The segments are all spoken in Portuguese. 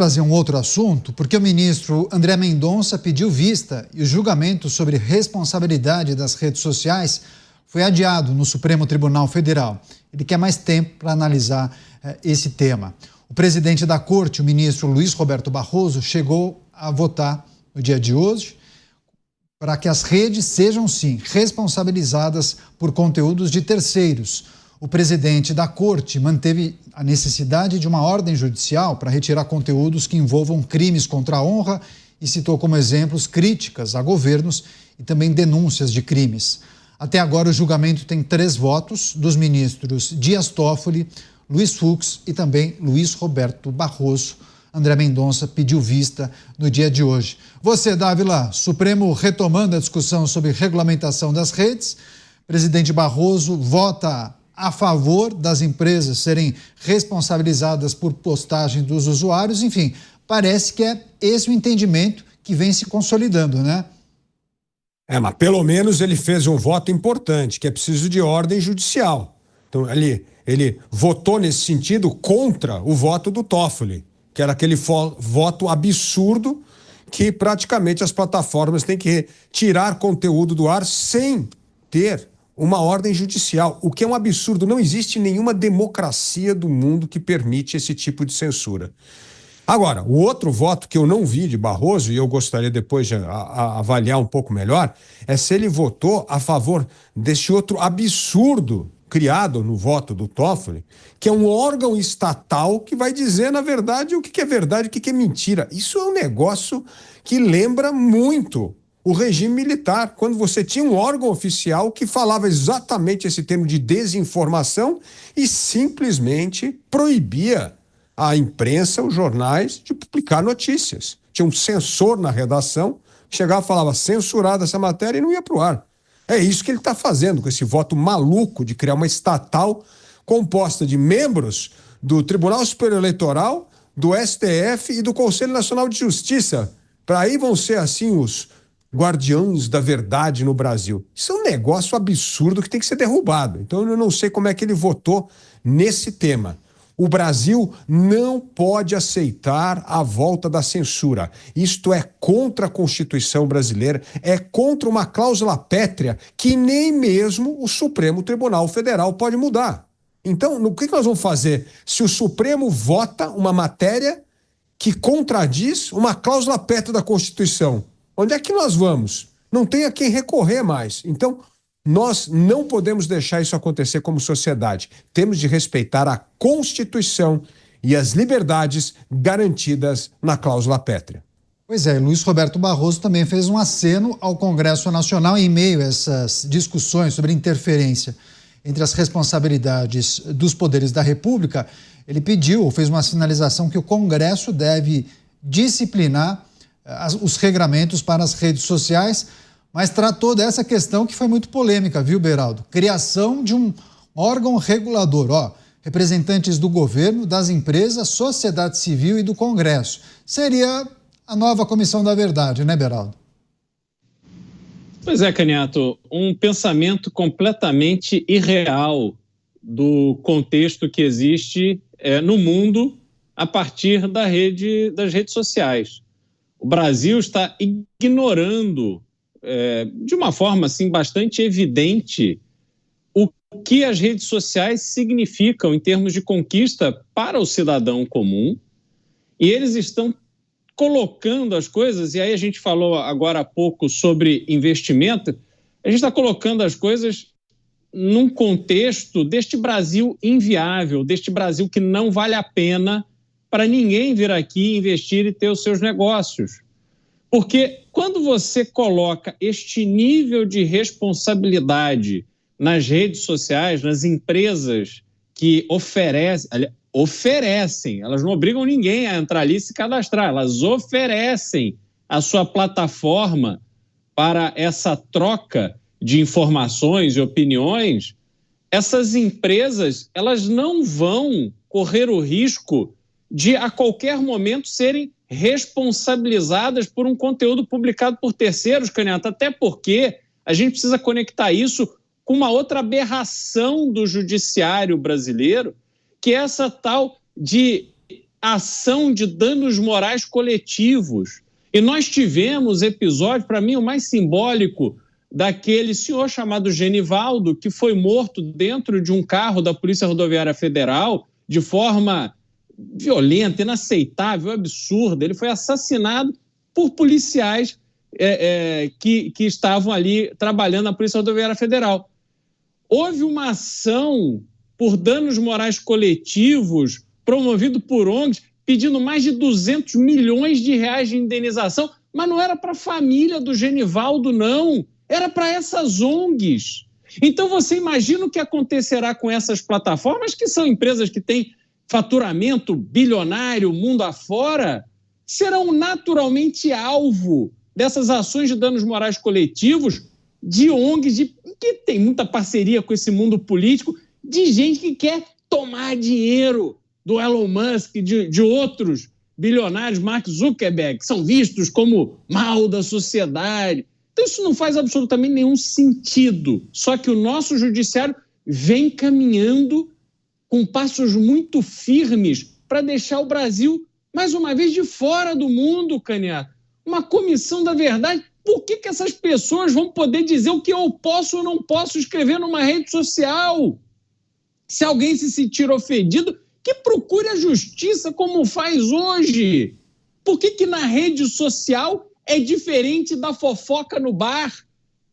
Trazer um outro assunto, porque o ministro André Mendonça pediu vista e o julgamento sobre responsabilidade das redes sociais foi adiado no Supremo Tribunal Federal. Ele quer mais tempo para analisar esse tema. O presidente da corte, o ministro Luiz Roberto Barroso, chegou a votar no dia de hoje para que as redes sejam, sim, responsabilizadas por conteúdos de terceiros. O presidente da corte manteve a necessidade de uma ordem judicial para retirar conteúdos que envolvam crimes contra a honra e citou como exemplos críticas a governos e também denúncias de crimes. Até agora, o julgamento tem 3 votos dos ministros Dias Toffoli, Luiz Fux e também Luiz Roberto Barroso. André Mendonça pediu vista no dia de hoje. Você, Dávila, Supremo retomando a discussão sobre regulamentação das redes. Presidente Barroso vota a favor das empresas serem responsabilizadas por postagem dos usuários. Enfim, parece que é esse o entendimento que vem se consolidando, né? Mas pelo menos ele fez um voto importante, que é preciso de ordem judicial. Então, ele votou nesse sentido contra o voto do Toffoli, que era aquele voto absurdo que praticamente as plataformas têm que tirar conteúdo do ar sem ter uma ordem judicial, o que é um absurdo. Não existe nenhuma democracia do mundo que permite esse tipo de censura. Agora, o outro voto que eu não vi de Barroso, e eu gostaria depois de avaliar um pouco melhor, é se ele votou a favor desse outro absurdo criado no voto do Toffoli, que é um órgão estatal que vai dizer, na verdade, o que é verdade e o que é mentira. Isso é um negócio que lembra muito o regime militar, quando você tinha um órgão oficial que falava exatamente esse termo de desinformação e simplesmente proibia a imprensa, os jornais, de publicar notícias. Tinha um censor na redação que chegava e falava censurada essa matéria e não ia para o ar. É isso que ele está fazendo com esse voto maluco de criar uma estatal composta de membros do Tribunal Superior Eleitoral, do STF e do Conselho Nacional de Justiça. Para aí vão ser assim os guardiões da verdade no Brasil. Isso é um negócio absurdo que tem que ser derrubado. Então eu não sei como é que ele votou nesse tema. O Brasil não pode aceitar a volta da censura. Isto é contra a Constituição brasileira, é contra uma cláusula pétrea que nem mesmo o Supremo Tribunal Federal pode mudar. Então, o que nós vamos fazer se o Supremo vota uma matéria que contradiz uma cláusula pétrea da Constituição? Onde é que nós vamos? Não tem a quem recorrer mais. Então, nós não podemos deixar isso acontecer como sociedade. Temos de respeitar a Constituição e as liberdades garantidas na cláusula pétrea. Pois é, Luiz Roberto Barroso também fez um aceno ao Congresso Nacional em meio a essas discussões sobre interferência entre as responsabilidades dos poderes da República. Ele pediu, ou fez uma sinalização que o Congresso deve disciplinar os regramentos para as redes sociais, mas tratou dessa questão que foi muito polêmica, viu, Beraldo? Criação de um órgão regulador, representantes do governo, das empresas, sociedade civil e do Congresso. Seria a nova Comissão da Verdade, né, Beraldo? Pois é, Caniato, um pensamento completamente irreal do contexto que existe no mundo a partir das redes sociais. O Brasil está ignorando de uma forma assim, bastante evidente o que as redes sociais significam em termos de conquista para o cidadão comum, e eles estão colocando as coisas, e aí a gente falou agora há pouco sobre investimento, a gente está colocando as coisas num contexto deste Brasil inviável, deste Brasil que não vale a pena para ninguém vir aqui investir e ter os seus negócios. Porque quando você coloca este nível de responsabilidade nas redes sociais, nas empresas que oferecem, elas não obrigam ninguém a entrar ali e se cadastrar, elas oferecem a sua plataforma para essa troca de informações e opiniões, essas empresas, elas não vão correr o risco de a qualquer momento serem responsabilizadas por um conteúdo publicado por terceiros, Caniato, até porque a gente precisa conectar isso com uma outra aberração do judiciário brasileiro, que é essa tal de ação de danos morais coletivos. E nós tivemos episódio, para mim, o mais simbólico, daquele senhor chamado Genivaldo, que foi morto dentro de um carro da Polícia Rodoviária Federal de forma violenta, inaceitável, absurda. Ele foi assassinado por policiais que estavam ali trabalhando na Polícia Rodoviária Federal. Houve uma ação por danos morais coletivos promovido por ONGs, pedindo mais de 200 milhões de reais de indenização, mas não era para a família do Genivaldo, não. Era para essas ONGs. Então você imagina o que acontecerá com essas plataformas, que são empresas que têm faturamento bilionário mundo afora, serão naturalmente alvo dessas ações de danos morais coletivos de ONGs que tem muita parceria com esse mundo político, de gente que quer tomar dinheiro do Elon Musk, de outros bilionários, Mark Zuckerberg, que são vistos como mal da sociedade. Então isso não faz absolutamente nenhum sentido. Só que o nosso judiciário vem caminhando com passos muito firmes para deixar o Brasil, mais uma vez, de fora do mundo, Canhato. Uma comissão da verdade. Por que essas pessoas vão poder dizer o que eu posso ou não posso escrever numa rede social? Se alguém se sentir ofendido, que procure a justiça como faz hoje. Por que na rede social é diferente da fofoca no bar?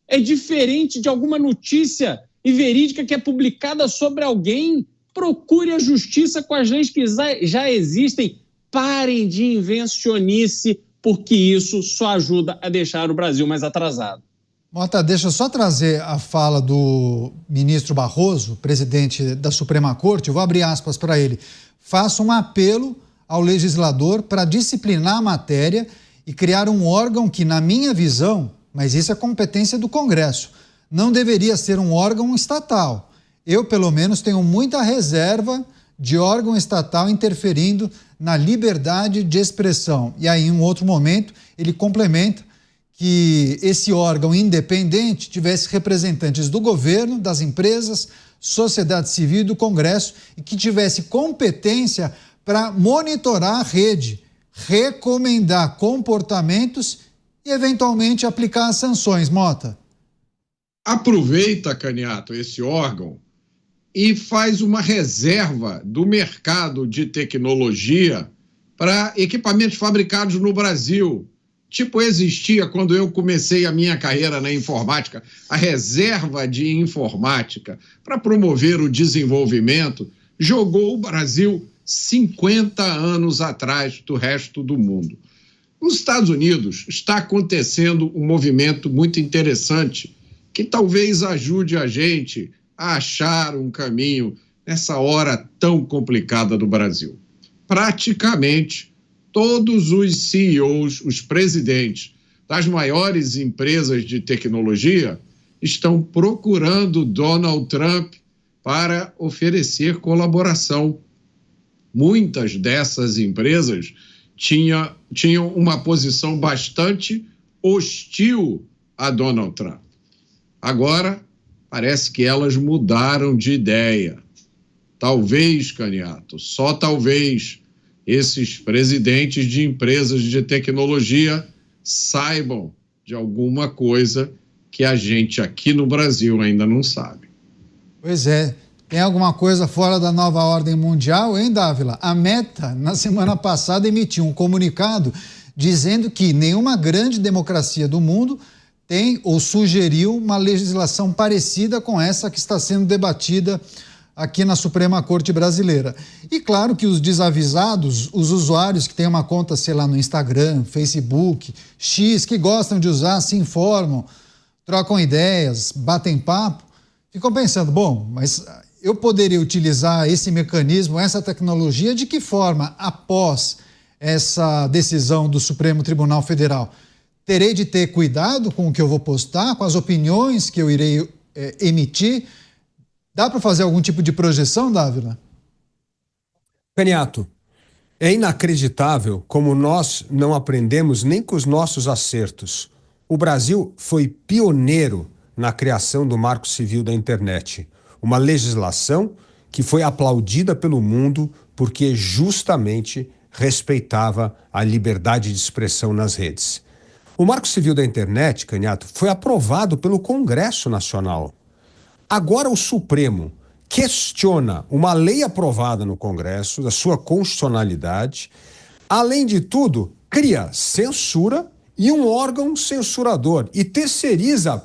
É diferente de alguma notícia verídica que é publicada sobre alguém? Procure a justiça com as leis que já existem. Parem de invencionice, porque isso só ajuda a deixar o Brasil mais atrasado. Mota, deixa eu só trazer a fala do ministro Barroso, presidente da Suprema Corte. Eu vou abrir aspas para ele. Faço um apelo ao legislador para disciplinar a matéria e criar um órgão que, na minha visão, mas isso é competência do Congresso, não deveria ser um órgão estatal. Eu, pelo menos, tenho muita reserva de órgão estatal interferindo na liberdade de expressão. E aí, em um outro momento, ele complementa que esse órgão independente tivesse representantes do governo, das empresas, sociedade civil e do Congresso e que tivesse competência para monitorar a rede, recomendar comportamentos e, eventualmente, aplicar as sanções. Mota. Aproveita, Canhato, esse órgão e faz uma reserva do mercado de tecnologia para equipamentos fabricados no Brasil. Tipo, existia quando eu comecei a minha carreira na informática, a reserva de informática para promover o desenvolvimento, jogou o Brasil 50 anos atrás do resto do mundo. Nos Estados Unidos está acontecendo um movimento muito interessante que talvez ajude a gente a achar um caminho nessa hora tão complicada do Brasil. Praticamente todos os CEOs, os presidentes das maiores empresas de tecnologia estão procurando Donald Trump para oferecer colaboração. Muitas dessas empresas tinham uma posição bastante hostil a Donald Trump. Agora, parece que elas mudaram de ideia. Talvez, Canhato, só talvez, esses presidentes de empresas de tecnologia saibam de alguma coisa que a gente aqui no Brasil ainda não sabe. Pois é. Tem alguma coisa fora da nova ordem mundial, hein, Dávila? A Meta, na semana passada, emitiu um comunicado dizendo que nenhuma grande democracia do mundo tem ou sugeriu uma legislação parecida com essa que está sendo debatida aqui na Suprema Corte Brasileira. E claro que os desavisados, os usuários que têm uma conta, sei lá, no Instagram, Facebook, X, que gostam de usar, se informam, trocam ideias, batem papo, ficam pensando, bom, mas eu poderia utilizar esse mecanismo, essa tecnologia, de que forma após essa decisão do Supremo Tribunal Federal? Terei de ter cuidado com o que eu vou postar, com as opiniões que eu irei emitir? Dá para fazer algum tipo de projeção, Dávila? Canhato, é inacreditável como nós não aprendemos nem com os nossos acertos. O Brasil foi pioneiro na criação do Marco Civil da Internet, uma legislação que foi aplaudida pelo mundo porque justamente respeitava a liberdade de expressão nas redes. O Marco Civil da Internet, Canhato, foi aprovado pelo Congresso Nacional. Agora o Supremo questiona uma lei aprovada no Congresso, da sua constitucionalidade. Além de tudo, cria censura e um órgão censurador e terceiriza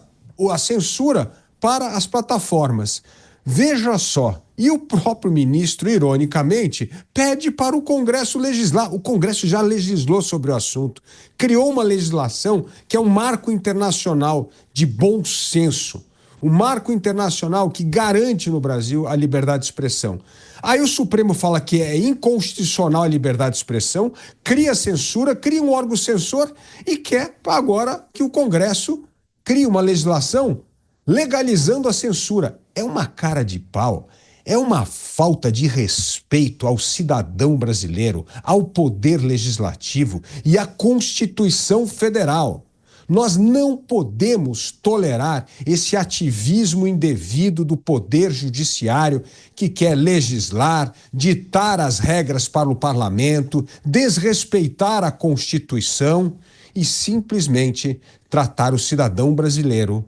a censura para as plataformas. Veja só, e o próprio ministro, ironicamente, pede para o Congresso legislar. O Congresso já legislou sobre o assunto, criou uma legislação que é um marco internacional de bom senso, um marco internacional que garante no Brasil a liberdade de expressão. Aí o Supremo fala que é inconstitucional a liberdade de expressão, cria censura, cria um órgão censor e quer agora que o Congresso crie uma legislação legalizando a censura. É uma cara de pau, é uma falta de respeito ao cidadão brasileiro, ao poder legislativo e à Constituição Federal. Nós não podemos tolerar esse ativismo indevido do poder judiciário que quer legislar, ditar as regras para o parlamento, desrespeitar a Constituição e simplesmente tratar o cidadão brasileiro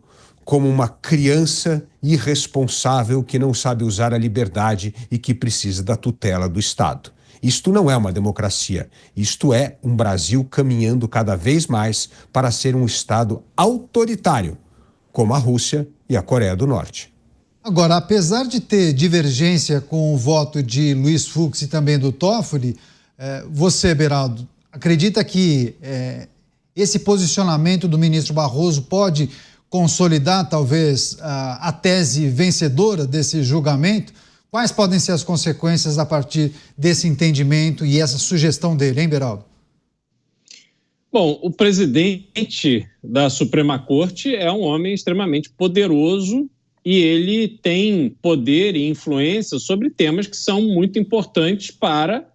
como uma criança irresponsável que não sabe usar a liberdade e que precisa da tutela do Estado. Isto não é uma democracia, isto é um Brasil caminhando cada vez mais para ser um Estado autoritário, como a Rússia e a Coreia do Norte. Agora, apesar de ter divergência com o voto de Luiz Fux e também do Toffoli, você, Beraldo, acredita que esse posicionamento do ministro Barroso pode consolidar, talvez, a tese vencedora desse julgamento? Quais podem ser as consequências a partir desse entendimento e essa sugestão dele, hein, Beraldo? Bom, o presidente da Suprema Corte é um homem extremamente poderoso e ele tem poder e influência sobre temas que são muito importantes para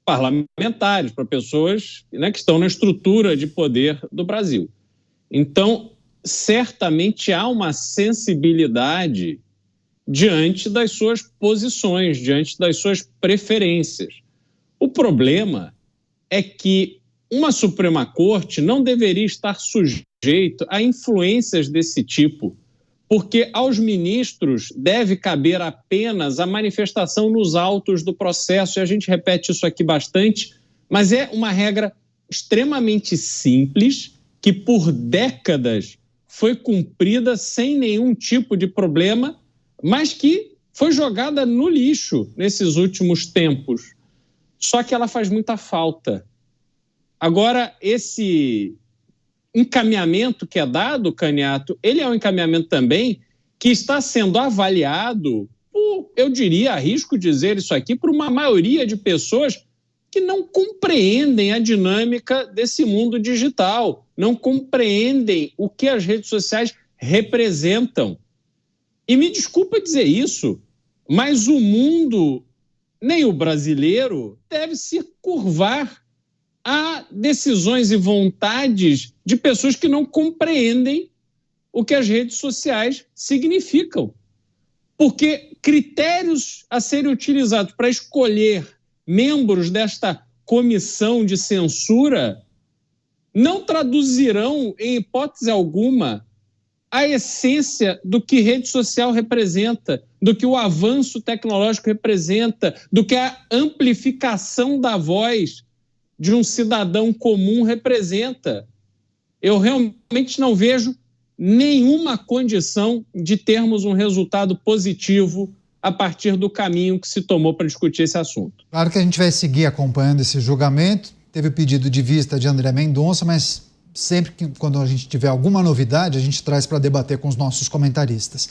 parlamentares, para pessoas, né, que estão na estrutura de poder do Brasil. Então, certamente há uma sensibilidade diante das suas posições, diante das suas preferências. O problema é que uma Suprema Corte não deveria estar sujeito a influências desse tipo, porque aos ministros deve caber apenas a manifestação nos autos do processo, e a gente repete isso aqui bastante, mas é uma regra extremamente simples, que por décadas foi cumprida sem nenhum tipo de problema, mas que foi jogada no lixo nesses últimos tempos. Só que ela faz muita falta. Agora, esse encaminhamento que é dado, Canhato, ele é um encaminhamento também que está sendo avaliado por, eu diria, arrisco dizer isso aqui, por uma maioria de pessoas que não compreendem a dinâmica desse mundo digital, não compreendem o que as redes sociais representam. E me desculpa dizer isso, mas o mundo, nem o brasileiro, deve se curvar a decisões e vontades de pessoas que não compreendem o que as redes sociais significam. Porque critérios a serem utilizados para escolher membros desta comissão de censura não traduzirão, em hipótese alguma, a essência do que rede social representa, do que o avanço tecnológico representa, do que a amplificação da voz de um cidadão comum representa. Eu realmente não vejo nenhuma condição de termos um resultado positivo a partir do caminho que se tomou para discutir esse assunto. Claro que a gente vai seguir acompanhando esse julgamento. Teve o pedido de vista de André Mendonça, mas sempre que quando a gente tiver alguma novidade, a gente traz para debater com os nossos comentaristas.